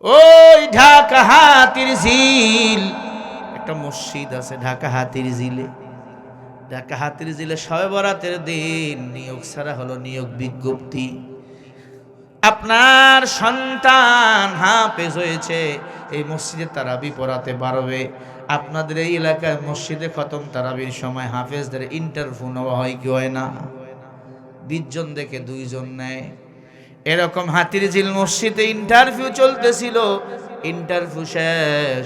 ওই ঢাকা হাতির ঝিল একটা মসজিদ আছে ঢাকা হাতির ঝিলে। ঢাকা হাতির ঝিলে শবে বরাতের দিন নিয়োগ ছাড়া হলো নিয়োগ বিজ্ঞপ্তি। আপনার সন্তান হাফেজ হয়েছে, এই মসজিদে তারাবি পড়াতে পারবে। আপনাদের এই এলাকায় মসজিদে খতম তারাবির সময় হাফেজদের ইন্টারভিউ নেওয়া হয় কি হয় না? 20 জন দেখে 2 জন নেয়। এরকম হাতির ঝিল মসজিদে ইন্টারভিউ চলতেছিল। ইন্টারভিউ শেষ,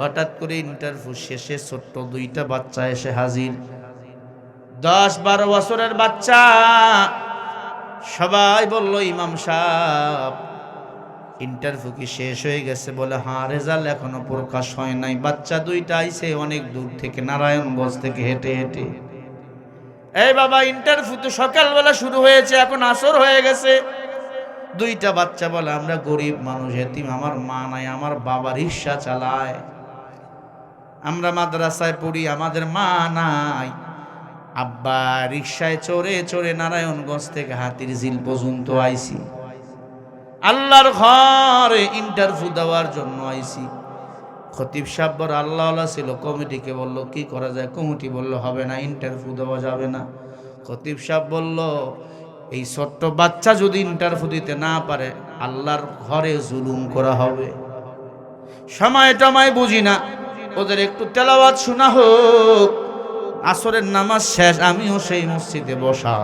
হঠাৎ করে ইন্টারভিউ শেষে ছোট্ট 2টা বাচ্চা এসে হাজির। 10-12 বছরের বাচ্চা। সবাই বলল, ইমাম সাহেব ইন্টারভিউ কি শেষ হয়ে গেছে? বলে, হ্যাঁ, রেজাল্ট এখনো প্রকাশ হয় নাই। বাচ্চা 2টা আইছে অনেক দূর থেকে, নারায়ণগঞ্জ থেকে হেঁটে হেঁটে। এই বাবা, ইন্টারভিউ তো সকালবেলা শুরু হয়েছে, এখন আসর হয়ে গেছে। 2টা বাচ্চা বলে, আমরা গরিব মানুষ, এতিম, আমার মা নাই, আমার বাবা রিক্সা চালায়, আমরা মাদ্রাসায় পড়ি, আমাদের মা নাই, আব্বা রিক্সায় চড়ে চড়ে নারায়ণগঞ্জ থেকে হাতির ঝিল পর্যন্ত আইছি, আল্লাহর ঘরে ইন্টারভিউ দেওয়ার জন্য আইছি। খতিব সাহেব বড় আল্লাহওয়ালা ছিল, কমিটিকে বলল কি করা যায়। কমিটি বলল হবে না, ইন্টারভিউ দেওয়া যাবে না। খতিব সাহেব বলল, এই ছোট্ট বাচ্চা যদি ইন্টারভিউ দিতে না পারে, আল্লাহর ঘরে জুলুম করা হবে। সময়টামায় বুঝি না, ওদের একটু তেলাওয়াত শোনা হোক। আসরের নামাজ শেষ, আমিও সেই মসজিদে বসা।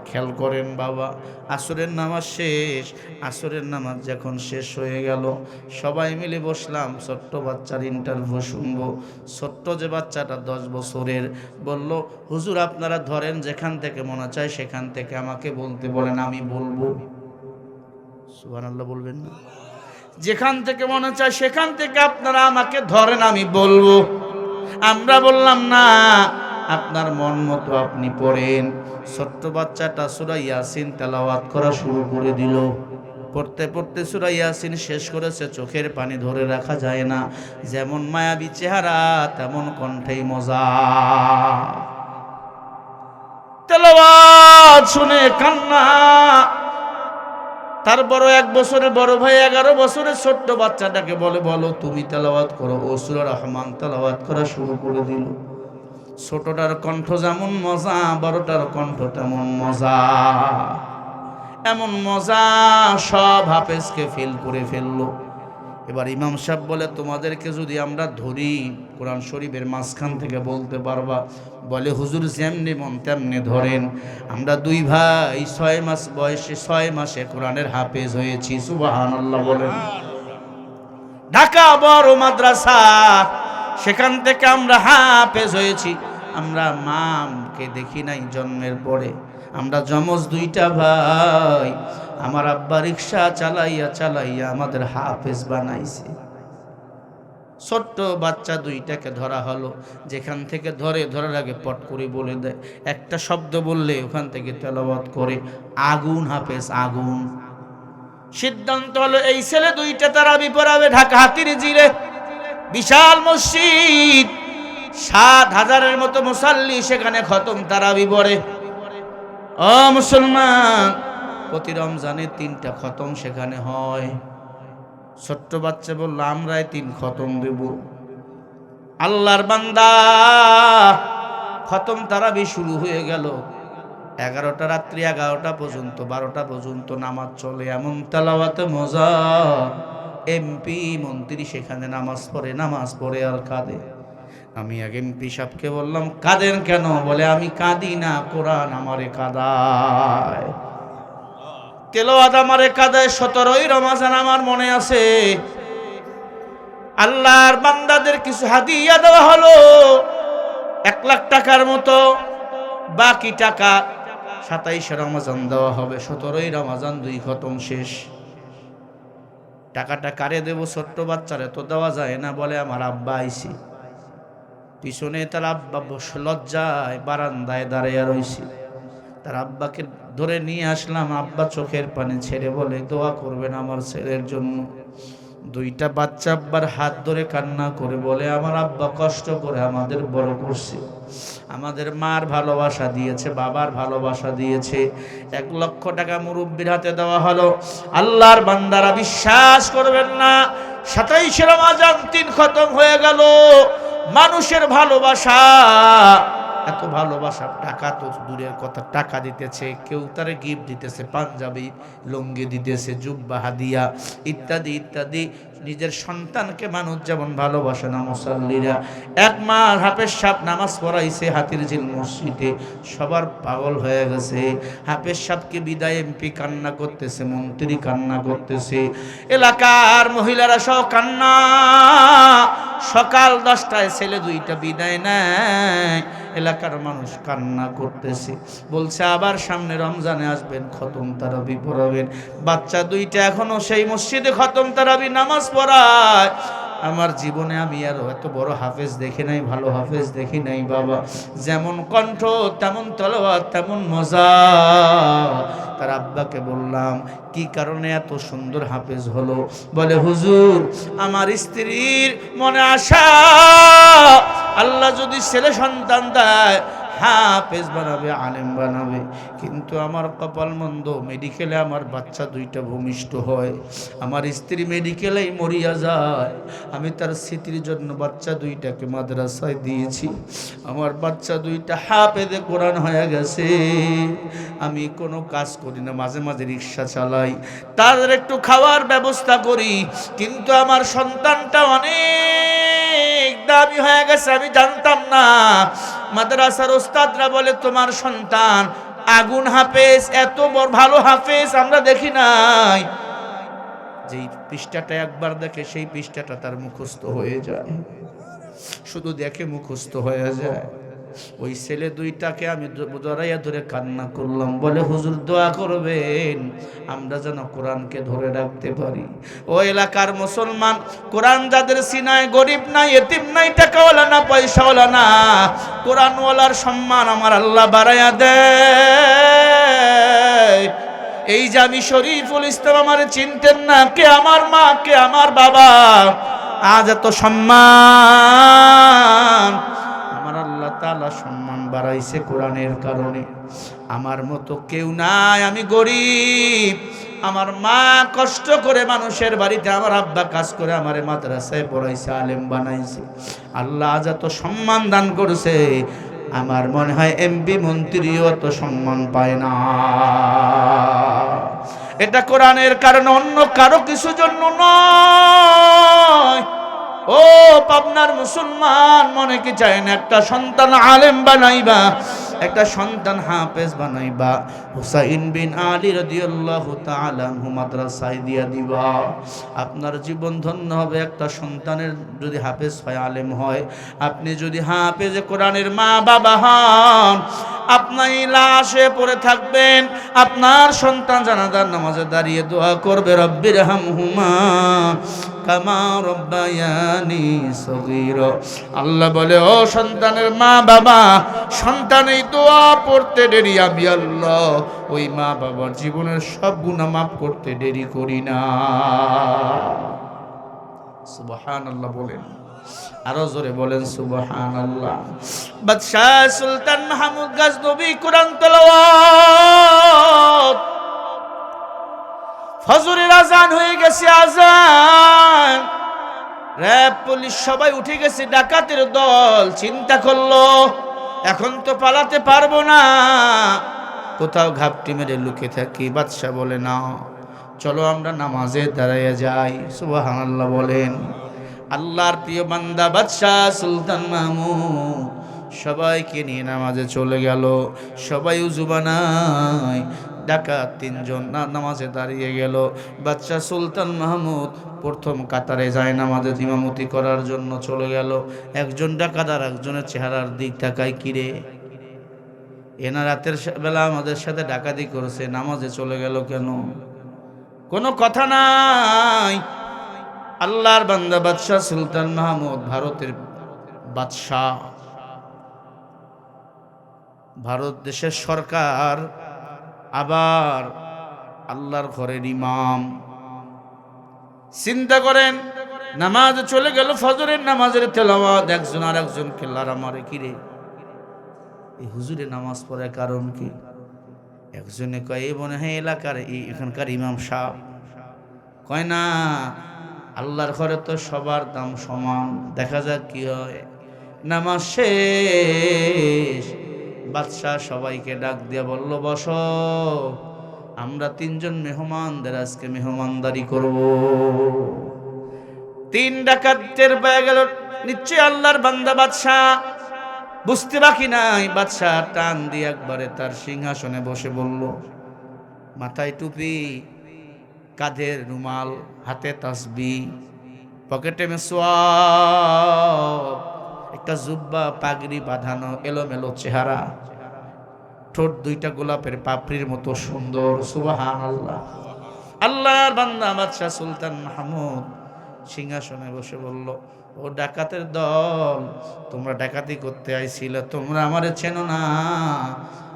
খেয়াল করেন বাবা, আসরের নামাজ শেষ। আসরের নামাজ যখন শেষ হয়ে গেল, সবাই মিলে বসলাম ছোট্ট বাচ্চার ইন্টারভিউ শুনবো। ছোট্ট যে বাচ্চাটা 10 বছরের, বলল, হুজুর আপনারা ধরেন, যেখান থেকে মনে চায় সেখান থেকে আমাকে বলতে বলেন, আমি বলবো। সুবহানাল্লাহ বলবেন না? যেখান থেকে মনে চায় সেখান থেকে আপনারা আমাকে ধরেন, আমি বলবো। আমরা বললাম, না, আপনার মন মতো আপনি পড়েন। ছোট্ট বাচ্চাটা সূরা ইয়াসিন তেলাওয়াত করা শুরু করে দিল। পড়তে পড়তে সূরা ইয়াসিন শেষ করেছে, চোখের পানি ধরে রাখা যায় না। যেমন মায়াবী চেহারা, তেমন কণ্ঠেই মজা। তেলাওয়াত শুনে কান্না। তার বড় 1 বছরের বড় ভাই 11 বছরের ছোট্ট বাচ্চাটাকে বলে, বলো তুমি তেলাওয়াত করো। ও সূরা রহমান তেলাওয়াত করা শুরু করে দিল। ছোটটার কণ্ঠ যেমন মজা, বড়টার কণ্ঠ তেমন মজা। এমন মজা সব হাফেজকে ফেল করে ফেললো। এবার ইমাম সাহেব বলে, তোমাদেরকে যদি আমরা ধরি, কোরআন শরীফের মাঝখান থেকে বলতে পারবা? বলে, হুজুর যেমনি মন তেমনি ধরেন। আমরা 2 ভাই 6 মাস বয়সে 6 মাসে কোরআনের হাফেজ হয়েছি। সুবহানাল্লাহ বলেন। ঢাকা বড় মাদ্রাসা, সেখান থেকে আমরা হাফেজ হয়েছি। আমরা মাকে দেখি নাই জন্মের পরে। আমরা যমজ 2টা ভাই। আমার আব্বা রিক্সা চালাইয়া চালাইয়া আমাদের হাফেজ বানাইছে। ছোট্ট বাচ্চা 2টাকে ধরা হলো। যেখান থেকে ধরার আগে পট করে বলে দেয়, একটা শব্দ বললে ওখান থেকে তেলাওয়াত করে। আগুন হাফেজ, আগুন। সিদ্ধান্ত হলো, এই ছেলে 2টা তারাবি পড়াবে ঢাকা হাতির ঝিলে। বিশাল মসজিদ, 7,000-এর মতো মুসাল্লি সেখানে খতম তারাবি পড়ে। ও মুসলমান, প্রতি রমজানে 3টা খতম সেখানে হয়। ছোট্ট বাচ্চা বলল, আমরাই 3 খতম দেব। আল্লাহর বান্দা, খতম তারাবি শুরু হয়ে গেল। 11টা রাত্রি 11টা পর্যন্ত, 12টা পর্যন্ত নামাজ চলে। এমন তেলাওয়াতে মজা। এমপি মন্ত্রী সেখানে নামাজ পড়ে আর কাঁদে। আমি আগে এমপি সাহেবকে বললাম, কাঁদেন কেন? বলে, আমি কাঁদি না, কোরআন আমারে কাঁদায়, তেলাওয়াত আমারে কাঁদায়। 17ই রমজান আমার মনে আছে, আল্লাহর বান্দাদের কিছু হাদিয়া দেওয়া হলো 1 লাখ টাকার মতো। বাকি টাকা 27শে রমজান দেওয়া হবে। 17ই রমজান 2 খতম শেষ। টাকাটা কারে দেব? ছোট্ট বাচ্চারে তো দেওয়া যায় না। বলে, আমার আব্বা আইছি। পিছনে তার আব্বা লজ্জায় বারান্দায় দাঁড়িয়ে রয়েছে। তার আব্বাকে ধরে নিয়ে আসলাম। আব্বা চোখের পানি ছেড়ে বলে, দোয়া করবেন আমার ছেলের জন্য। দুইটা বাচ্চা আব্বার হাত ধরে কান্না করে বলে, আমার আব্বা কষ্ট করে আমাদের বড় করছে, আমাদের মার ভালোবাসা দিয়েছে, বাবার ভালোবাসা দিয়েছে। 1 লক্ষ টাকা মুরব্বির হাতে দেওয়া হলো। আল্লাহর বান্দারা বিশ্বাস করবেন না, 27 রমজান 3 খতম হয়ে গেল। মানুষের ভালোবাসা, এত ভালোবাসা, টাকা তো দূরের কথা, টাকা দিতেছে, কেউ তারে গিফট দিতেছে, পাঞ্জাবি লুঙ্গি দিতেছে, জুব্বা হাদিয়া ইত্যাদি ইত্যাদি। নিজের সন্তানকে মানুষ যেমন ভালোবাসে না, মুসাল্লিরা 1 মাস হাফেজ সাহেব নামাজ পড়াইছে হাতিরঝিল মসজিদে, সবার পাগল হয়ে গেছে। হাফেজ সাহেবকে বিদায় এমপি কান্না করতেছে, মন্ত্রী কান্না করতেছে, এলাকার মহিলারা সহ কান্না। সকাল 10টায় ছেলে 2টা বিদায় নেয়, এলাকার মানুষ কান্না করতেছে, বলছে আবার সামনে রমজানে আসবেন, খতম তারাবি পড়াবেন। বাচ্চা 2টা এখনো সেই মসজিদে খতম তারাবি নামাজ পড়ায়। আমার জীবনে আমি আর এত বড় হাফেজ দেখি নাই, ভালো হাফেজ দেখি নাই বাবা। যেমন কণ্ঠ তেমন তলোয়ার তেমন মজা। তার আব্বাকে বললাম, কি কারণে এত সুন্দর হাফেজ হলো? বলে, হুজুর আমার স্ত্রীর মনে আশা, আল্লাহ যদি ছেলে সন্তান দেয় হাফেজ বানাবে, আলেম বানাবে, কিন্তু আমার কপাল মন্দ, মেডিকেলে আমার বাচ্চা 2টা ভূমিষ্ঠ হয়, আমার স্ত্রী মেডিকেলেই মরিয়া যায়। আমি তার স্মৃতির জন্য বাচ্চা 2টাকে মাদ্রাসায় দিয়েছি, আমার বাচ্চা 2টা হাফেজে কোরআন হয়ে গেছে। আমি কোনো কাজ করি না, মাঝে মাঝে রিক্সা চালাই, তাদের একটু খাওয়ার ব্যবস্থা করি, কিন্তু আমার সন্তানটা অনেক দামি হয়ে গেছে, আমি জানতাম না। মাদ্রাসার ওস্তাদরা বলে, তোমার সন্তান আগুন হাফেজ, এত বড় ভালো হাফেজ আমরা দেখি নাই। যেই পৃষ্ঠাটা একবার দেখে সেই পৃষ্ঠাটা তার মুখস্থ হয়ে যায়, শুধু দেখে মুখস্থ হয়ে যায়। ওই ছেলে 2টাকে আমি জড়াইয়া ধরে কান্না করলাম, বলে হুজুর দোয়া করবেন আমরা যেন কোরআনকে ধরে রাখতে পারি। ও এলাকার মুসলমান, কোরআন যাদের সিনায়, গরিব নাই, এতিম নাই, টাকাওয়ালা না, পয়সাওয়ালা না, কোরআনওয়ালার সম্মান আমার আল্লাহ বাড়াইয়া দেয়। এই যে আমি শরীফুল ইসলাম, আমার চিনতেন না, কে আমার মা, কে আমার বাবা, আজ এত সম্মান। আমার আল্লাহ তাআলা সম্মান বাড়াইছে কোরআনের কারণে। আমার মতো কেউ নাই, আমি গরিব, আমার মা কষ্ট করে মানুষের বাড়িতে, আমার আব্বা কাজ করে আমারে মাদ্রাসায় পড়াইছে, আলেম বানাইছে। আল্লাহ আজ এত সম্মান দান করেছে, আমার মনে হয় এমপি মন্ত্রীও এত সম্মান পায় না। এটা কোরআনের কারণে, অন্য কারো কিছু জন্য নয়। ও পাবনার মুসলমান, মনে কি চায় না একটা সন্তান আলেম বানাইবা, একটা সন্তান হাফেজ বানাইবা, হুসাইন বিন আলী রাদিয়াল্লাহু তাআলা আনহু মাদ্রাসায় দিয়া দিবা, আপনার জীবন ধন্য হবে। একটা সন্তানের যদি হাফেজ হয়, আলেম হয়, আপনি যদি হাফেজে কোরআনের মা বাবা হন, আপনি লাশে পড়ে থাকবেন, আপনার সন্তান জানাজার নামাজে দাঁড়িয়ে দোয়া করবে, রব্বির হামহুমা কামা রব্বায়ানি সগীরা। আল্লাহ বলে, ও সন্তানের মা বাবা, সন্তান এই দোয়া পড়তে দেরি, আমি আল্লাহ ওই মা বাবার জীবনের সব গুনাহ মাফ করতে দেরি করি না। সুবহানাল্লাহ বলেন, আরো জোরে বলেন সুবহানাল্লাহ। বাদশাহ সুলতান মাহমুদ গজনবী কোরআন তেলাওয়াত, ফজরের আজান হয়ে গেছে, আজান, র‍্যাব পুলিশ সবাই উঠে গেছে, ডাকাতের দল চিন্তা করলো এখন তো পালাতে পারবো না, কোথাও ঘাপটি মেরে লুকে থাকি। বাদশাহ বলে, না চলো আমরা নামাজে দাঁড়াইয়া যাই। সুবহানাল্লাহ বলেন। আল্লাহর প্রিয় বান্দা বাদশাহ সুলতান মাহমুদ সবাইকে নিয়ে নামাজে চলে গেল। সবাই উযু বানায়, ডাকাত 3 জন নামাজে দাঁড়িয়ে গেল। বাদশাহ সুলতান মাহমুদ প্রথম কাতারে যায় নামাজে ইমামতি করার জন্য চলে গেল। একজন ডাকাত আর একজনের চেহারার দিক তাকায়, কিরে এনা রাতের বেলা আমাদের সাথে ডাকাতি করেছে, নামাজে চলে গেল কেন? কোনো কথা নাই। আল্লাহর বান্দা বাদশাহ সুলতান মাহমুদ, ভারতের বাদশাহ, ভারত দেশের সরকার, আবার আল্লাহর ঘরের ইমাম, চিন্তা করেন, নামাজ চলে গেল, ফজরের নামাজের তেলাওয়াত, একজন আর একজনকে লারা মারে, কিরে এই হুজুরে নামাজ পড়ার কারণ কি? একজনে কয় এই মনে হয় এলাকার এখানকার ইমাম সাহেব। কয় না, আল্লাহর ঘরে তো সবার দাম সমান। দেখা যাক কি হয়। নামাজ শেষ, বাদশাহ সবাইকে ডাক দিয়ে বলল, বসো, আমরা তিনজন মেহমানদের আজকে মেহমানদারি করব। তিন ডাকাতের পেয়ে গেল নিশ্চয় আল্লাহর বান্দা বাদশাহ, বুঝতে বাকি নাই। বাদশাহ টান দিয়ে একবারে তার সিংহাসনে বসে বলল, মাথায় টুপি, কাঁধের রুমাল, হাতে তাসবি, পকেটে মেসওয়াক, একটা জুব্বা পাগড়ি বাঁধানো, এলোমেলো চেহারা, ঠোঁট দুইটা গোলাপের পাপড়ির মতো সুন্দর। সুবহানাল্লাহ। আল্লাহর বান্দা বাদশাহ সুলতান মাহমুদ সিংহাসনে বসে বলল, ও ডাকাতের দল, তোমরা ডাকাতি করতে আইছিলে, তোমরা আমারে চেনো না।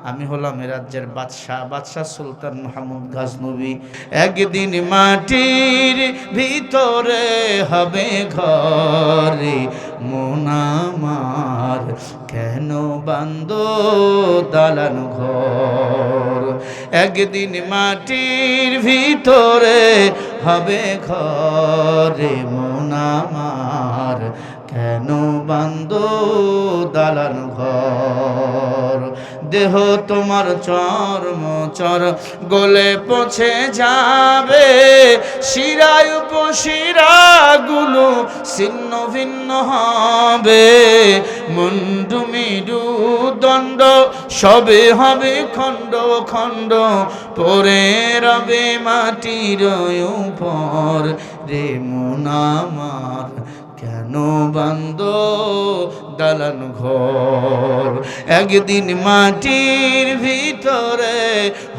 আমি হলাম এ রাজ্যের বাদশাহ, বাদশাহ সুলতান মাহমুদ গাজনবী। একদিন মাটির ভিতরে হবে ঘরে, মন আমার কেন বান্দো দালান ঘর। একদিন মাটির ভিতরে হবে ঘরে, মন আমার কেন বান্দো দালান ঘর। দেহ তোমার চর্ম চর গলে পচে যাবে, শিরায় উপশিরাগুলো ছিন্ন ভিন্ন হবে, মুন্ডু মিডু দণ্ড সবে হবে খণ্ড খণ্ড, পরে রবে মাটির উপর রে, মন আমার কেন বান্দো দালান ঘর। একদিন মাটির ভিতরে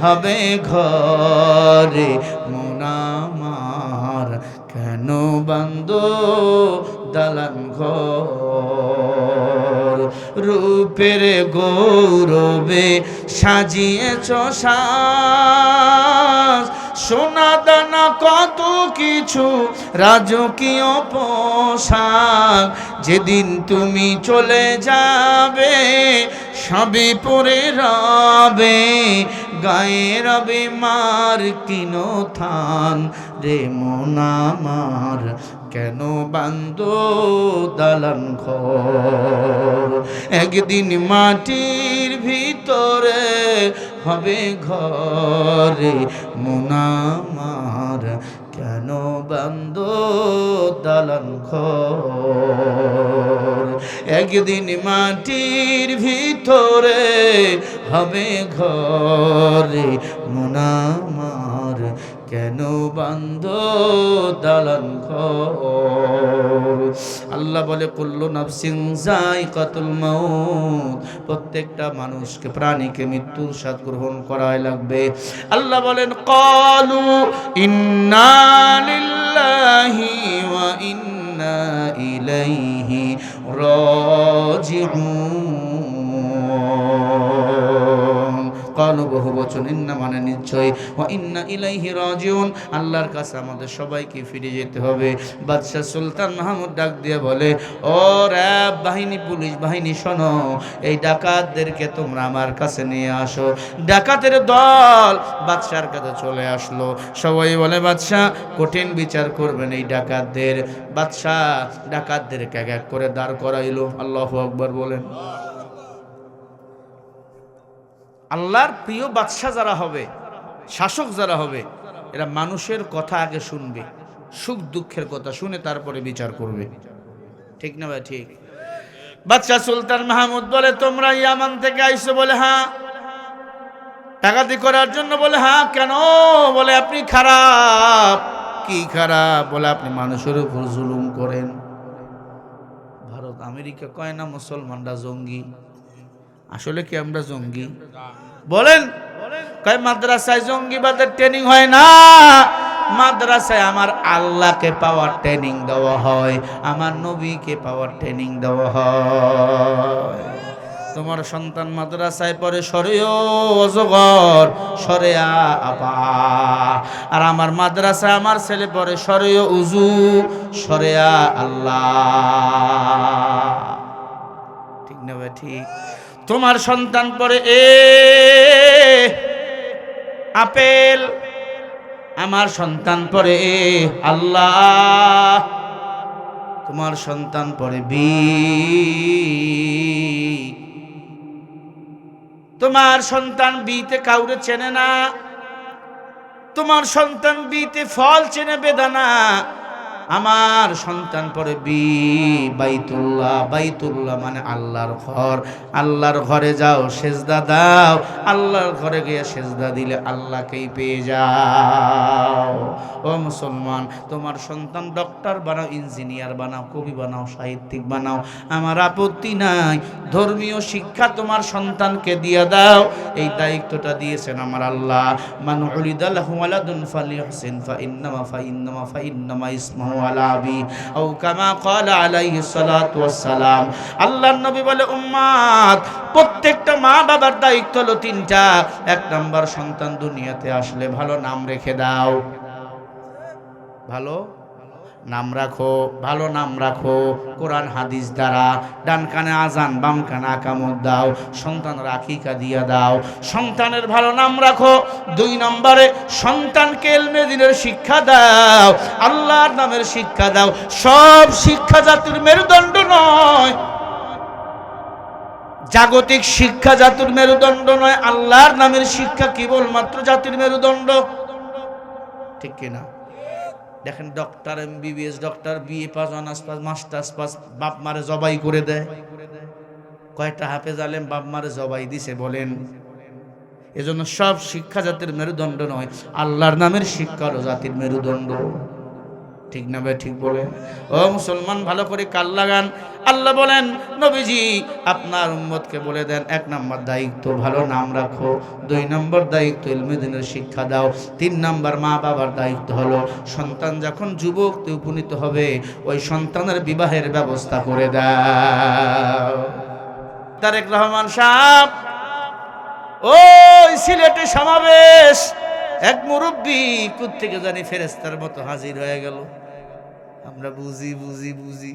হবে ঘরে, মন আমার কেন বান্দো দালান ঘর। রূপের গৌরবে সাজিয়েছ সাজ, সোনা দানা কত কিছু রাজকীয় পোশাক, যেদিন তুমি চলে যাবে সবই পরে রবে, গায়ে রবে মার কিনো থান রে, মন আমার কেন বান্দো দালান ঘর। একদিন মাটির ভিতরে হবে ঘরে, মন আমার কেন বান্দো দালান ঘর। একদিন মাটির ভিতরে হবে ঘরে, মন আমার কেন বান্দো দালান ঘর। আল্লাহ বলে, কুল্লু নাফসিন যায়কাতুল মাউত, প্রত্যেকটা মানুষকে প্রাণীকে মৃত্যুর স্বাদ গ্রহণ করাই লাগবে। আল্লাহ বলেন, ক্বালু ইন্না লিল্লাহি ওয়া ইন্না ইলাইহি রাজিউন। ক্বালু বহু বচন, ইন্না মানে নিশ্চয়, ওয়া ইন্না ইলাইহি রাজিউন আল্লাহর কাছে আমাদের সবাইকে ফিরে যেতে হবে। বাদশাহ সুলতান মাহমুদ ডাক দিয়ে বলে, ও র‍্যাব বাহিনী, পুলিশ বাহিনী, শোনো, এই ডাকাতদেরকে তোমরা আমার কাছে নিয়ে আসো। ডাকাতের দল বাদশার কাছে চলে আসলো। সবাই বলে, বাদশাহ কঠিন বিচার করবেন এই ডাকাতদের। বাদশাহ ডাকাতদেরকে এক এক করে দাঁড় করাইলো। আল্লাহু আকবার বলেন। আল্লাহর প্রিয় বাদশাহ যারা হবে, শাসক যারা হবে, এরা মানুষের কথা আগে শুনবে, সুখ দুঃখের কথা শুনে তারপরে বিচার করবে। ঠিক না ভাই? ঠিক। বাদশাহ সুলতান মাহমুদ বলে, তোমরা ইয়ামান থেকে আইছো? বলে হ্যাঁ। ডাকাতি করার জন্য? বলে হ্যাঁ। কেন? বলে আপনি খারাপ। কি খারাপ? বলে আপনি মানুষের উপর জুলুম করেন। ভারত আমেরিকা কয় না মুসলমানরা জঙ্গি, আসলে কি আমরা জঙ্গি? বলেন। কয় মাদ্রাসায় জঙ্গিবাদের ট্রেনিং হয় না, মাদ্রাসায় আমার আল্লাহকে পাওয়ার ট্রেনিং দেওয়া হয়, আমার নবীকে পাওয়ার ট্রেনিং দেওয়া হয়। তোমার সন্তান মাদ্রাসায় পড়ে সরেও অজগর সরেয়া আপা, আর আমার মাদ্রাসায় আমার ছেলে পড়ে সরেও উজু সরেয়া আল্লাহ। ঠিক না ভাই? ঠিক। তোমার সন্তান পড়ে আপেল, আমার সন্তান পড়ে আল্লাহ। তোমার সন্তান পড়ে বি, তোমার সন্তান বিতে কাউরে চেনে না, তোমার সন্তান বিতে ফল চেনে বেদানা। আমার সন্তান পড়ে বি বাইতুল্লাহ, বাইতুল্লাহ মানে আল্লাহর ঘর। আল্লাহর ঘরে যাও, সেজদা দাও, আল্লাহর ঘরে গিয়ে সেজদা দিলে আল্লাহকেই পেয়ে যাও। ও মুসলমান, তোমার সন্তান ডক্টর বানাও, ইঞ্জিনিয়ার বানাও, কবি বানাও, সাহিত্যিক বানাও, আমার আপত্তি নাই। ধর্মীয় শিক্ষা তোমার সন্তানকে দিয়ে দাও, এই দায়িত্বটা দিয়েছেন আমার আল্লাহ। মান উলিদা লাহু ওয়ালাদুন ফালিহসিন ফাইন্নামা ইসমুহু আলা আবি আও কামা ক্বালা আলাইহিস সালাতু ওয়াস সালাম। আল্লাহর নবী বলে, উম্মত, প্রত্যেকটা মা বাবার দায়িত্ব হলো তিনটা। এক নাম্বার, সন্তান দুনিয়াতে আসলে ভালো নাম রেখে দাও, ভালো নাম রাখো, ভালো নাম রাখো কোরআন হাদিস দ্বারা। ডান কানে আজান, বাম কানে আকামত দাও, সন্তানের আকিকা দিয়া দাও, সন্তানের ভালো নাম রাখো। দুই নম্বরে, সন্তানকে ইলমে দ্বীনের শিক্ষা দাও, আল্লাহর নামের শিক্ষা দাও। সব শিক্ষা জাতির মেরুদণ্ড নয়, জাগতিক শিক্ষা জাতির মেরুদণ্ড নয়, আল্লাহর নামের শিক্ষা কেবলমাত্র জাতির মেরুদণ্ড। ঠিক কিনা? দেখেন, doctor MBBS, doctor BA pass, honours pass, masters pass, বাপ মারে জবাই করে দেয়। কয়টা হাফেজ আলেম বাপ মারে জবাই দিছে বলেন? এজন্য সব শিক্ষা জাতির মেরুদণ্ড নয়, আল্লাহর নামের শিক্ষা হলো জাতির মেরুদণ্ড। ঠিক না ভাই? ঠিক বলেন। ও মুসলমান, ভালো করে কান লাগান। আল্লাহ বলেন, নবীজি আপনার উম্মতকে বলে দেন, এক নম্বর দায়িত্ব ভালো নাম রাখো, দুই নম্বর দায়িত্ব ইলমে দ্বীনের শিক্ষা দাও, তিন নম্বর মা বাবার দায়িত্ব হলো সন্তান যখন যুবক উপনীত হবে ওই সন্তানের বিবাহের ব্যবস্থা করে দাও। তারেক রহমান সাহেব ওই সিলেটে সমাবেশ, এক মুরব্বী কোত্থেকে জানি ফেরেশতার মতো হাজির হয়ে গেল। আমরা বুঝি বুঝি বুঝি,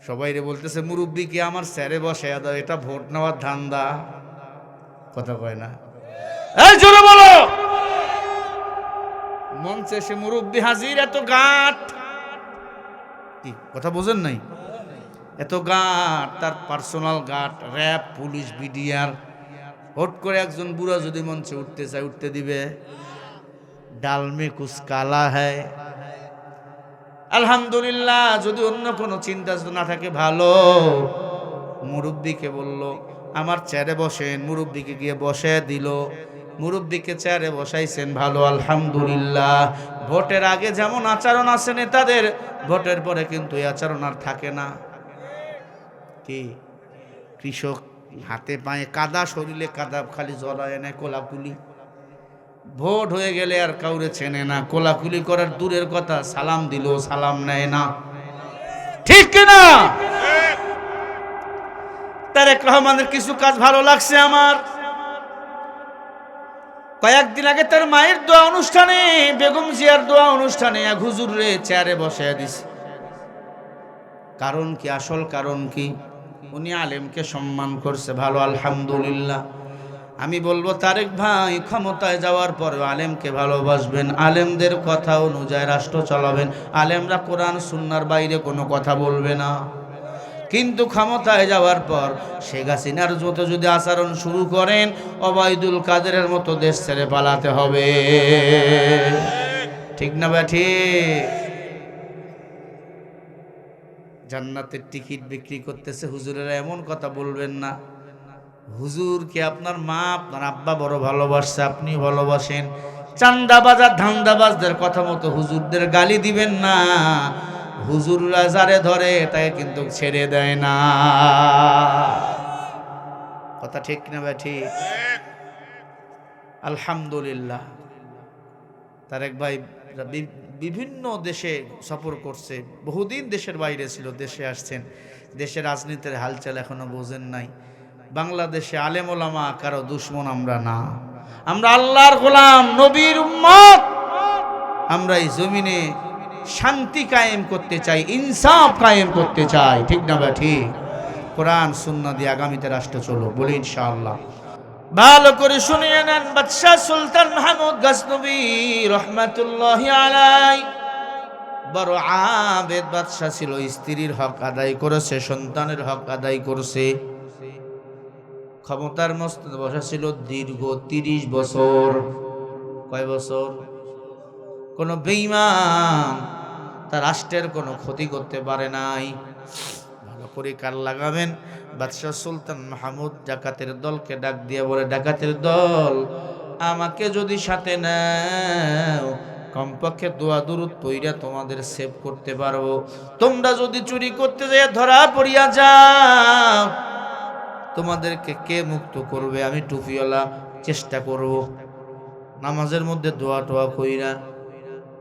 সবাই রে বলতেছে, মুরব্বী কি আমার স্যারে বসে দাও, এটা ভোট নেওয়ার ধান্দা। কথা কয় না, এই জোরে বলো। মঞ্চে সে মুরব্বী হাজির, এত গাঁট, কি কথা বোঝেন নাই? এত গাঁট, তার পার্সোনাল গাঁট, র্যাব, পুলিশ, বিডিআর। হট করে একজন বুড়া যদি মঞ্চে উঠতে চায়, উঠতে দিবে? ডাল মে কুছ কালা হ্যায়। আলহামদুলিল্লাহ, যদি অন্য কোনো চিন্তা না থাকে ভালো। মুরব্বীকে বলল, আমার চেয়ারে বসেন, মুরব্বীকে গিয়ে বসে দিল, মুরব্বীকে চেয়ারে বসাইছেন, ভালো আলহামদুলিল্লাহ। ভোটের আগে যেমন আচরণ আছে নেতাদের, ভোটের পরে কিন্তু এই আচরণ আর থাকে না। কি কৃষক হাতে পায়ে কাদা, শরীরে কাদা, খালি জড়ায় নেয় কোলাকুলি। ভোট হয়ে গেলে আর কাউরে চেনে না, কোলাকুলি করার দূরের কথা, সালাম দিল সালাম নেয় না। ঠিক কিনা? তারেক রহমানের কিছু কাজ ভালো লাগছে আমার। কয়েকদিন আগে তার মায়ের দোয়া অনুষ্ঠানে, বেগম জিয়ার দোয়া অনুষ্ঠানে এক হুজুর রে চেয়ারে বসায় দিছে। কারণ কি? আসল কারণ কি? উনি আলেমকে সম্মান করছে, ভালো আলহামদুলিল্লাহ। আমি বলবো, তারেক ভাই ক্ষমতায় যাওয়ার পরে আলেমকে ভালোবাসবেন, আলেমদের কথা অনুযায়ী রাষ্ট্র চালাবেন, আলেমরা কোরআন সুন্নাহর বাইরে কোনো কথা বলবে না। কিন্তু ক্ষমতায় যাওয়ার পর শেখ হাসিনার মতো যদি আচরণ শুরু করেন, ওবায়দুল কাদেরের মতো দেশ ছেড়ে পালাতে হবে। ঠিক না ভাই? ঠিক। জান্নাতের টিকিট বিক্রি করতেছে হুজুরেরা, এমন কথা বলবেন না। হুজুরকে আপনার মা, আপনার আব্বা বড় ভালোবাসছে, আপনি ভালোবাসেন। চান্দাবাজার ধান্দাবাজদের কথা মতো হুজুরদের গালি দিবেন না। হুজুররা যারে ধরে তাকে কিন্তু ছেড়ে দেয় না। কথা ঠিক না ভাই? ঠিক। আলহামদুলিল্লাহ, তারেক ভাই বিভিন্ন দেশে সফর করছে, বহুদিন দেশের বাইরে ছিল, দেশে আসছেন। দেশের রাজনীতির হালচাল এখনো বোঝেন নাই। বাংলাদেশে আলেম ওলামা কারো দুশ্মন আমরা না, আমরা আল্লাহর গোলাম, নবীর উম্মত। আমরা এই জমিনে শান্তি কায়েম করতে চাই, ইনসাফ কায়েম করতে চাই, ঠিক না ভাই? ঠিক। কোরআন সুন্নাহ দিয়ে আগামীতে রাষ্ট্র চলো, বলি ইনশাআল্লাহ। ভালো করে শুনিয়ে নেন, বাদশাহ সুলতান মাহমুদ গজনবী রহমাতুল্লাহি আলাইহি বড় আবেদ বাদশাহ ছিল। স্ত্রীর হক আদায় করেছে, সন্তানের হক আদায় করেছে। ক্ষমতার মস্তদে বসা ছিল দীর্ঘ 30 বছর। কয় বছর? কোন বেঈমান তার রাষ্ট্রের কোনো ক্ষতি করতে পারে নাই। ভালো করে কান লাগাবেন। বাদশাহ সুলতান মাহমুদ ডাকাতের দলকে ডাক দিয়ে বলে, ডাকাতের দল, আমাকে যদি সাথে নাও, কমপক্ষে দোয়া দুরূদ পইরা তোমাদের সেভ করতে পারবো। তোমরা যদি চুরি করতে যেয়ে ধরা পড়িয়া যাও, তোমাদেরকে কে মুক্ত করবে? আমি টুপিওয়ালা চেষ্টা করব। নামাজের মধ্যে দোয়া টোয়া কইরা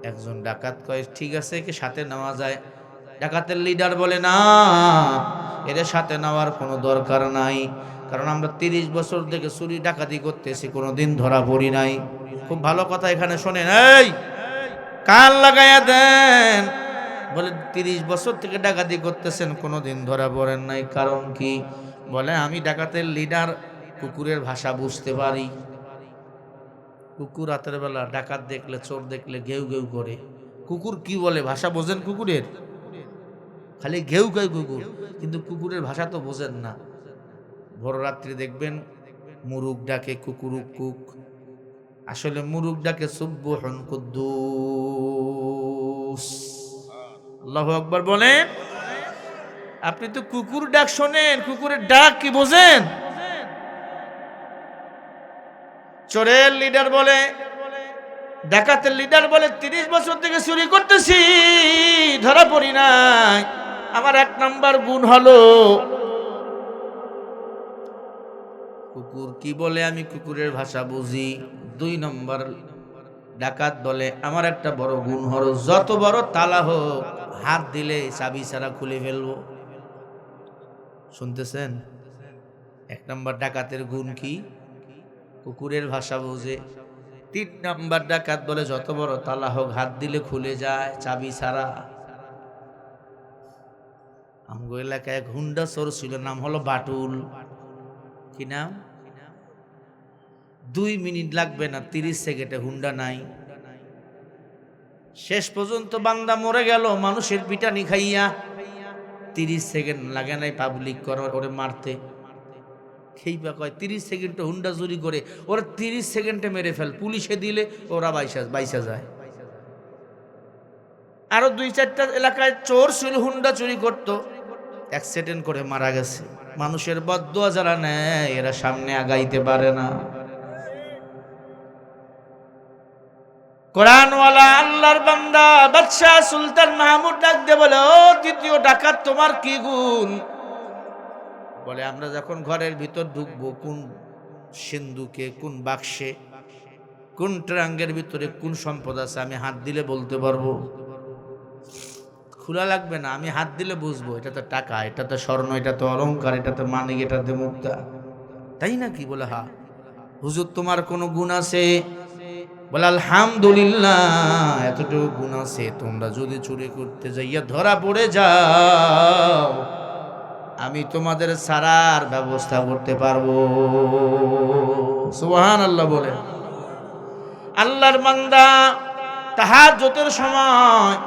একজন ডাকাত কয়, ঠিক আছে, একে সাথে নেওয়া যায়। ডাকাতের লিডার বলে, না, এর সাথে নেওয়ার কোনো দরকার নাই, কারণ আমরা 30 বছর থেকে চুরি ডাকাতি করতেছি, কোনোদিন ধরা পড়ি নাই। খুব ভালো কথা এখানে শোনেন, এই কান লাগাইয়া দেন। বলে 30 বছর থেকে ডাকাতি করতেছেন, কোনোদিন ধরা পড়েন নাই, কারণ কি? বলে, আমি ডাকাতের লিডার, কুকুরের ভাষা বুঝতে পারি। কুকুর রাতের বেলা ডাকাত দেখলে, চোর দেখলে ঘেউ ঘেউ করে। কুকুর কি বলে ভাষা বোঝেন কুকুরের? খালি ঘেউ ঘেউ কুকুর, কিন্তু কুকুরের ভাষা তো বোঝেন না। ভোর রাত্রি দেখবেন মুরুগ ডাকে কুকুরুক কুক, আসলে মুরুগ ডাকে সুবহুন কুদ্দুস। আল্লাহু আকবার বলেন। আপনি তো কুকুর ডাক শোনেন, কুকুরের ডাক কি বোঝেন? চোরের লিডার বলে, ডাকাতের লিডার বলে, 30 বছর থেকে চুরি করতেছি, ধরা পড়ি নাই। আমার 1 নাম্বার গুণ হলো, কুকুর কি বলে আমি কুকুরের ভাষা বুঝি। 2 নম্বর ডাকাত বলে, আমার একটা বড় গুণ হলো, যত বড় তালা হোক হাত দিলে চাবি ছাড়া খুলে ফেলবো। শুনতেছেন? 1 নম্বর ডাকাতের গুণ কি? কুকুরের ভাষা বোঝে। 3 নম্বর ডাকাত বলে, যত বড় তালা হোক হাত দিলে খুলে যায় চাবি ছাড়া। আমগো এলাকায় এক হুন্ডা চোর ছিল, নাম হলো বাটুল। কি নাম? 2 মিনিট লাগবে না, 30 সেকেন্ডে হুন্ডা নাই। শেষ পর্যন্ত বান্দা মরে গেল মানুষের পিটানি খাইয়া। 30 সেকেন্ড লাগে নাই পাবলিক ওরে মারতে। খেইবা কয় 30 সেকেন্ডে হুন্ডা চুরি করে, ওরা 30 সেকেন্ডে মেরে ফেল, পুলিশে দিলে ওরা বাইসা যায়। আরো 2-4টা এলাকায় চোর ছিল, হুন্ডা চুরি করতো, অ্যাক্সিডেন্ট করে মারা গেছে। মানুষের বদদুয়া যারা নেয়, এরা সামনে আগাইতে পারে না। কোরআনওয়ালা আল্লাহর বান্দা বাদশাহ সুলতান মাহমুদ ডাক দিয়ে বলে, ও দ্বিতীয় ডাকাত, তোমার কি গুণ? বলে, আমরা যখন ঘরের ভিতর ঢুকবো, কোন সিন্ধুকে, কোন বাক্সে, কোন ট্রাঙ্গের ভিতরে কোন সম্পদ আছে, আমি হাত দিলে বলতে পারবো। খোলা লাগবে না, আমি হাত দিলে বুঝবো এটা তো টাকা, এটা তো স্বর্ণ, এটা তো অলংকার, এটা তো মানিক, এটা তো মুক্তা, তাই না কি? বলে, হ্যাঁ। হুজুর, তোমার কোনো গুণ আছে? বলে, আলহামদুলিল্লাহ, এতটুকু গুণ আছে, তোমরা যদি চুরি করতে যাইয়া ধরা পড়ে যাও, আমি তোমাদের সারার ব্যবস্থা করতে পারবো। সুবহানাল্লাহ বলে। আল্লাহর বান্দা তাহাজ্জুদের সময়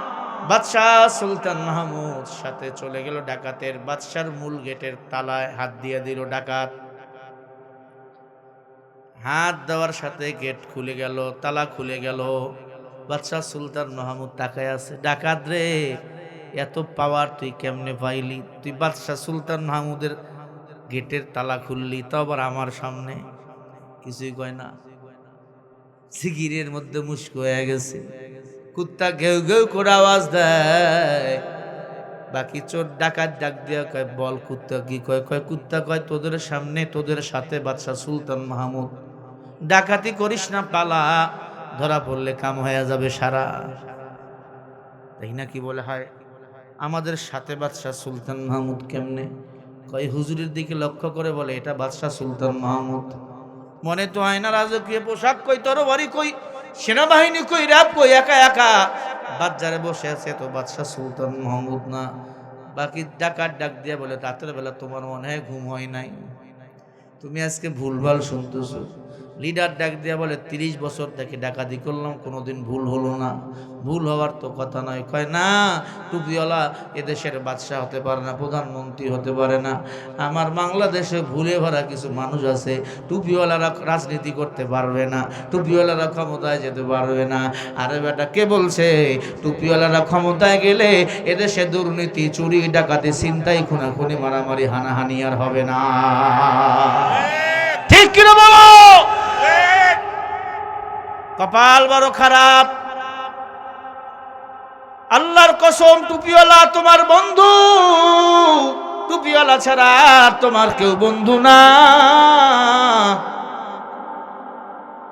বাদশাহ সুলতান মাহমুদ সাথে চলে গেল ডাকাতের। বাদশার মূল গেটের তালায় হাত দিয়ে দিল ডাকাত। হাত দেওয়ার সাথে গেট খুলে গেল, তালা খুলে গেল। বাদশাহ সুলতান মাহমুদ তাকায় আছে, ডাকাত রে, এত পাওয়ার তুই কেমনে পাইলি? তুই বাদশাহ সুলতান মাহমুদের গেটের তালা খুললি, তো আবার আমার সামনে। কিছুই কয় না, সিগিরের মধ্যে মুস্ক হয়ে গেছে। কুত্তা ঘেউ ঘেউ করে আওয়াজ দেয়। বাকি চোর ডাকাত ডাক দিয়া কয়, বল কুত্তা কি কয়? কয়, কুত্তা কয়, তোদের সামনে, তোদের সাথে বাদশাহ সুলতান মাহমুদ, ডাকাতি করিস না, পালা, ধরা পড়লে কাম হয়ে যাবে সারা। তাই না কি? বলে, হয়। আমাদের সাথে বাদশাহ সুলতান মাহমুদ কেমনে? কয় হুজুরের দিকে লক্ষ্য করে বলে এটা বাদশাহ সুলতান মাহমুদ। মনে তো হয় না রাজকীয় পোশাক কই, তরবারি কই, সেনাবাহিনী কই, র‍্যাব কই, একা একা বাজারে বসে আছে, তো বাদশাহ সুলতান মাহমুদ না। বাকি ডাকাত ডাক দিয়ে বলে রাতের বেলা তোমার মনে হয় ঘুম হয় নাই, তুমি আজকে ভুলভাল শুনতেছো। লিডার ডাক দিয়া বলে 30 বছর থেকে ডাকাতি করলাম, কোনোদিন ভুল হলো না, ভুল হওয়ার তো কথা নয়। কয় না, টুপিওয়ালা এদেশের বাদশাহ হতে পারে না, প্রধানমন্ত্রী হতে পারে না। আমার বাংলাদেশে ভুলে ভরা কিছু মানুষ আছে, টুপিওয়ালারা রাজনীতি করতে পারবে না, টুপিওয়ালারা ক্ষমতায় যেতে পারবে না। আরে বেটা, কে বলছে টুপিওয়ালারা ক্ষমতায় গেলে এদেশে দুর্নীতি, চুরি, ডাকাতি, ছিনতাই, খুনাখুনি, মারামারি, হানাহানি আর হবে না? ঠিক কিনা বলো? কপাল বড় খারাপ। আল্লাহর কসম, টুপিওয়ালা তোমার বন্ধু, টুপিওয়ালা ছাড়া তোমার কেউ বন্ধু না।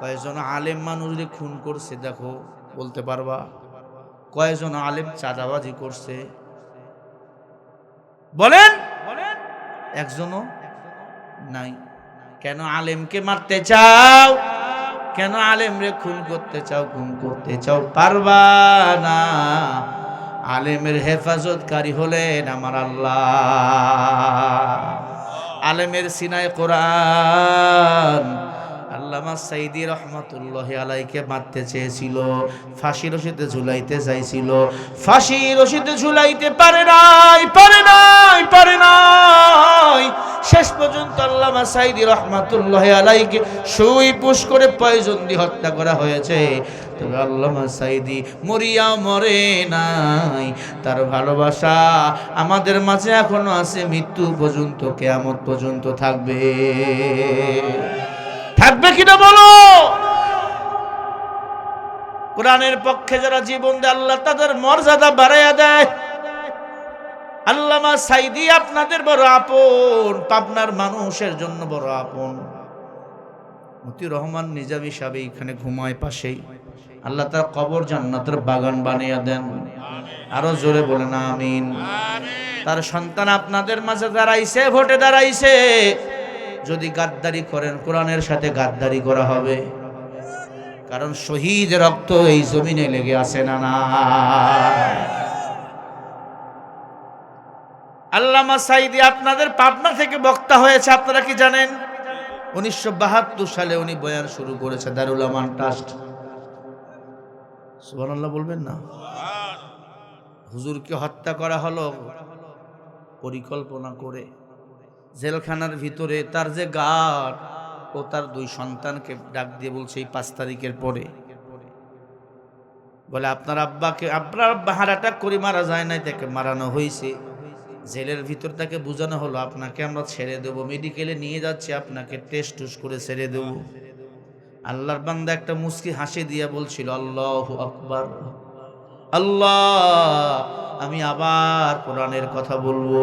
কয়জন আলেম মানুষরে খুন করছে দেখো, বলতে পারবা? কয়জন আলেম চাঁদাবাজি করছে বলেন? একজনও নাই। কেন আলেমকে মারতে চাও? কেন আলেমরে খুন করতে চাও? খুন করতে চাও, পারবা না। আলেমের হেফাজতকারী হলেন আমার আল্লাহ। আলেমের সিনায় কোরআন। আল্লামা সাইদি রহমাতুল্লাহি আলাইকে মারতে চেয়েছিল, ফাঁসি রশিতে ঝুলাইতে চাইছিল, ফাঁসি রশিতে ঝুলাইতে পারে নাই, পারে নাই, পারে নাই। শেষ পর্যন্ত আল্লামা সাইদি রহমাতুল্লাহি আলাইকে সুই পুশ করে পয়জন দিয়ে হত্যা করা হয়েছে। তবে আল্লামা সাইদি মরিয়া মরে নাই, তার ভালোবাসা আমাদের মাঝে এখনো আছে, মৃত্যু পর্যন্ত, কিয়ামত পর্যন্ত থাকবে। থাকবে কিনা বলো? কোরআনের পক্ষে যারা জীবন দেয় আল্লাহ তাদের মর্যাদা বাড়াইয়া দেয়। আল্লামা সাইদি আপনাদের বড় আপন, পাবনার মানুষের জন্য বড় আপন। মতিউর রহমান নিজামী সাহেব এখানে ঘুমায় পাশেই, আল্লাহ তার কবর জান্নাতের বাগান বানিয়ে দেন। আরো জোরে বলেন আমিন। তার সন্তান আপনাদের মাঝে দাঁড়াইছে, ভোটে দাঁড়াইছে। যদি গাদ্দারি করেন, কোরআনের সাথে গাদ্দারি করা হবে, কারণ শহীদ রক্ত এই জমিনে লেগে আছে না না। আল্লামা সাইদি আপনাদের পাবনা থেকে বক্তা হয়েছে, আপনারা কি জানেন? 1972 সালে উনি বয়ান শুরু করেছে দারুল আমান ট্রাস্ট। সুবহানাল্লাহ বলবেন না? হুজুরকে হত্যা করা হলো পরিকল্পনা করে। জেলখানার ভিতরে তার যে গার্ড, ও তার 2 সন্তানকে ডাক দিয়ে বলছে এই 5 তারিখের পরে, বলে আপনার আব্বাকে, আপনার আব্বা হার্ট অ্যাটাক করে মারা যায় নাই, তাকে মারানো হয়েছে। জেলের ভিতর তাকে বোঝানো হলো আপনাকে আমরা ছেড়ে দেবো, মেডিকেলে নিয়ে যাচ্ছি, আপনাকে টেস্ট টুস করে ছেড়ে দেবো। আল্লাহর বান্দা একটা মুস্কি হাসি দিয়া বলছিল আল্লাহু আকবার, আল্লাহ আমি আবার কোরআনের কথা বলবো,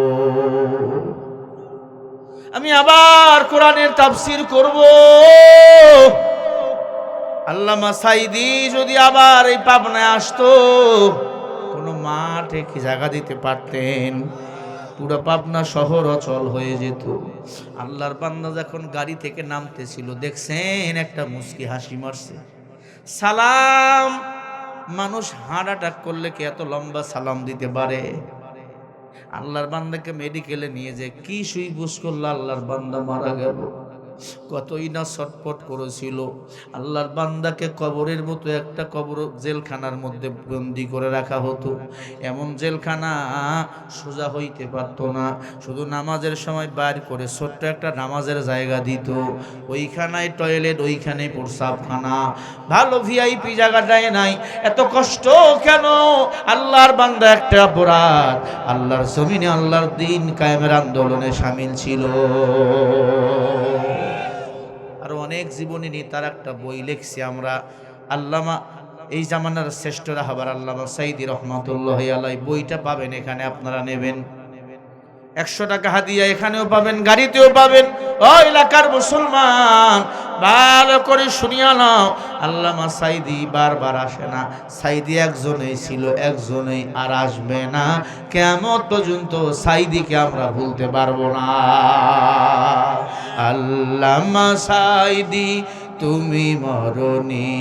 আমি আবার কোরআনের তাফসীর করব। আল্লামা সাইদি যদি আবার এই পাবনায় আসতো, কোনো মাঠে কি জায়গা দিতে পারতেন, পুরো পাবনা শহর অচল হয়ে যেত। আল্লাহর বান্দা যখন গাড়ি থেকে নামতেছিল, দেখছেন একটা মুস্কি হাসি মারছে। সালাম, মানুষ হার্ট অ্যাটাক করলে কি এত লম্বা সালাম দিতে পারে? আল্লাহর বান্দাকে মেডিকেলে নিয়ে যে কি সুই বুঝ করলো, আল্লাহর বান্দা মারা গেল। কতই না ছটফট করেছিল। আল্লাহর বান্দাকে কবরের মতো একটা কবর জেলখানার মধ্যে বন্দি করে রাখা হতো। এমন জেলখানা সোজা হইতে পারতো না, শুধু নামাজের সময় বাইর করে ছোট্ট একটা নামাজের জায়গা দিত। ওইখানায় টয়লেট, ওইখানে প্রস্রাবখানা, ভালো ভিআইপি জায়গাটায় নাই। এত কষ্ট কেন? আল্লাহর বান্দা একটা অপরাধ, আল্লাহর জমিনে আল্লাহর দ্বীন কায়েমের আন্দোলনে শামিল ছিল। আরো অনেক জীবনী নিয়ে তার একটা বই লিখছি আমরা। আল্লামা, এই জামানার শ্রেষ্ঠ রাহবার আল্লামা সাইদি রহমাতুল্লাহি আলাইহি, বইটা পাবেন এখানে, আপনারা নেবেন। 100 টাকা হাদিয়া এখানেও পাবেন, গাড়িতেও পাবেন। ও এলাকার মুসলমান, ভালো করে শুনিয়া নাও, আল্লামা সাইদি বারবার আসে না, সাইদি একজনেই ছিল, একজনেই আর আসবে না, কিয়ামত পর্যন্ত সাইদিকে আমরা ভুলতে পারবো না। আল্লামা সাইদি তুমি মরনি,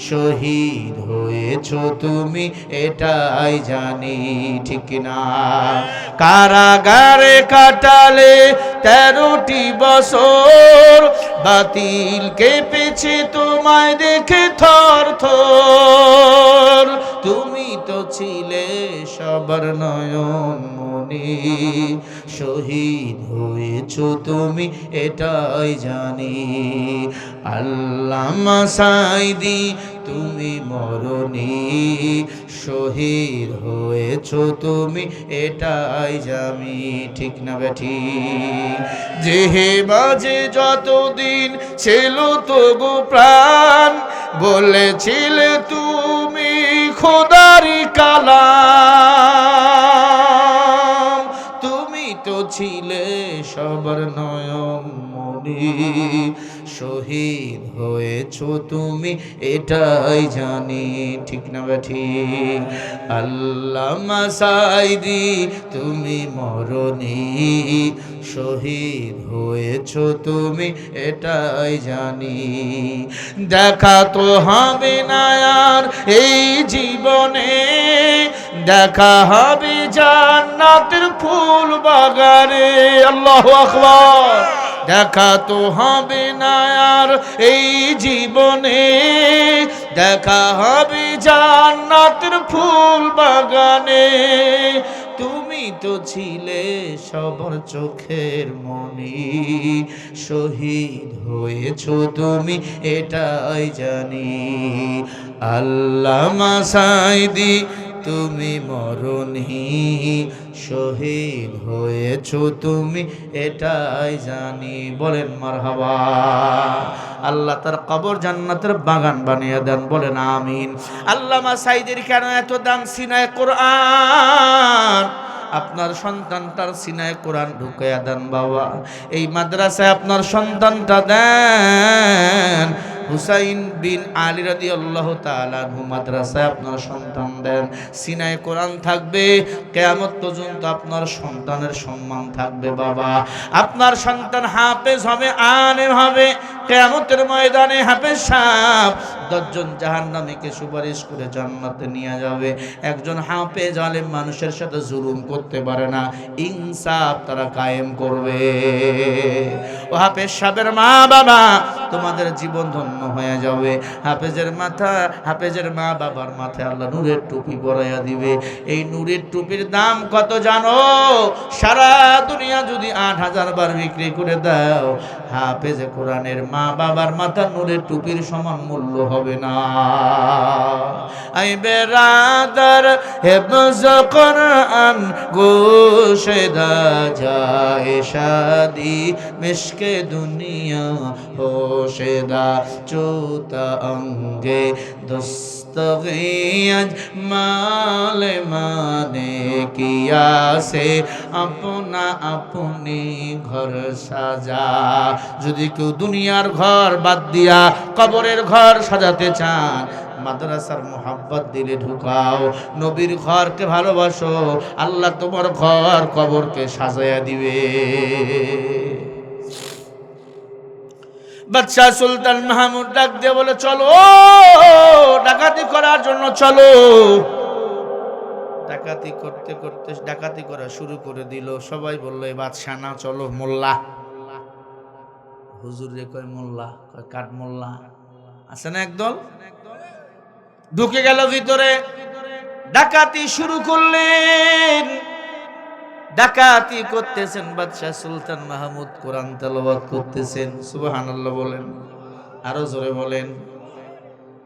শহীদ হয়েছ তুমি এটাই জানি, ঠিক না? কারাগারে কাটালে 13টি বছর, বাতিল কেঁপেছে তোমায় দেখে থর থর। তুমি তো ছিলে সবার নয়ন মনি, শহীদ হয়েছ তুমি এটাই জানি। আল্লামা সাইদি তুমি মরনি, শহীদ হয়েছ তুমি এটাই জানি, ঠিক না বেঠিক? যেহে বাজে যতদিন ছিল তবু প্রাণ, বলেছিলে তুমি খোদারি কালাম। তুমি তো ছিলে সবার নয়ন মনি, শহীদ হয়েছ তুমি এটাই জানি, ঠিক না বেঠিক? আল্লামা সাইদি তুমি মরনি, শহীদ হয়েছ তুমি এটাই জানি। দেখা তো হবে না আর এই জীবনে, দেখা হবে জান্নাতের ফুল বাগানে। আল্লাহু আকবার। দেখা তো হবে না আর এই জীবনে, দেখা হবে জান্নাতের ফুল বাগানে। তুমি তো ছিলে সবার চোখের মনি, শহীদ হয়েছ তুমি এটাই জানি। আল্লামা সাইদি তুমি মরনি, শহীদ হয়েছ তুমি এটাই জানি। বলেন মারহাবা। আল্লাহ তার কবর জান্নাতের বাগান বানিয়ে দেন, বলেন আমিন। আল্লামা সাইদির কেন এত দাম? সিনায় কোরআন। আপনার সন্তানটার সিনায় কোরআন ঢুকাইয়া দেন বাবা। এই মাদ্রাসায় আপনার সন্তানটা দেন। হুসাইন বিন আলী রাদিয়াল্লাহু তাআলা আনহু মাদ্রাসায় আপনার সন্তান দেন। সিনায় কোরআন থাকবে, কিয়ামত পর্যন্ত আপনার সন্তানের সম্মান থাকবে বাবা। আপনার সন্তান হাফেজ হবে, আলেম হবে, কিয়ামতের ময়দানে হাফেজ সাহেব 10 জন জাহান্নামীকে সুপারিশ করে জান্নাতে নিয়ে যাবে। একজন হাফেজ আলেম মানুষের সাথে জুলুম করতে পারে না, ইনসাফ তারা কায়েম করবে। ও হাফেজ সাহেবের মা বাবা, তোমাদের জীবন ধন্য হয়ে যাবে। হাফেজের মা বাবার মাথায় আল্লাহ নূরের টুপি পরাইয়া দিবে। এই নূরের টুপির দাম কত জানো? সারা দুনিয়া যদি 8000 বার বিক্রি করে দাও, হাফেজে কোরআনের মা বাবার মাথা নূরের টুপির সমান মূল্য হবে না। আই বেরাদার হেফজ কোরআন গোশেদা যায় শাদি মিশকে দুনিয়া হোশেদা চোতা অঙ্গে দস্তগিয়াজ মাল মানে কিয়া সে আপনা আপনি ঘর সাজা। যদি কেউ দুনিয়ার ঘর বাদ দিয়া কবরের ঘর সাজাতে চান, মাদ্রাসার মোহাব্বত দিলে ঢুকাও, নবীর ঘরকে ভালোবাসো, আল্লাহ তোমার ঘর কবরকে সাজাইয়া দিবে। বাদশাহ সুলতান মাহমুদ ডাক দিয়ে বলে, চলো ডাকাতি করার জন্য চলো। ডাকাতি করতে করতে ডাকাতি করা শুরু করে দিল। সবাই বললো এই বাদশাহ না, চলো মোল্লা। হুজুর রে কয় মোল্লা, কয় কাঠ মোল্লা আছে না একদল। ঢুকে গেল ভিতরে, ডাকাতি শুরু করলেন। ডাকাতি করতেছেন বাদশাহ সুলতান মাহমুদ, কোরআন তেলাওয়াত করতেছেন। সুবহানাল্লাহ বলেন, আরো জোরে বলেন।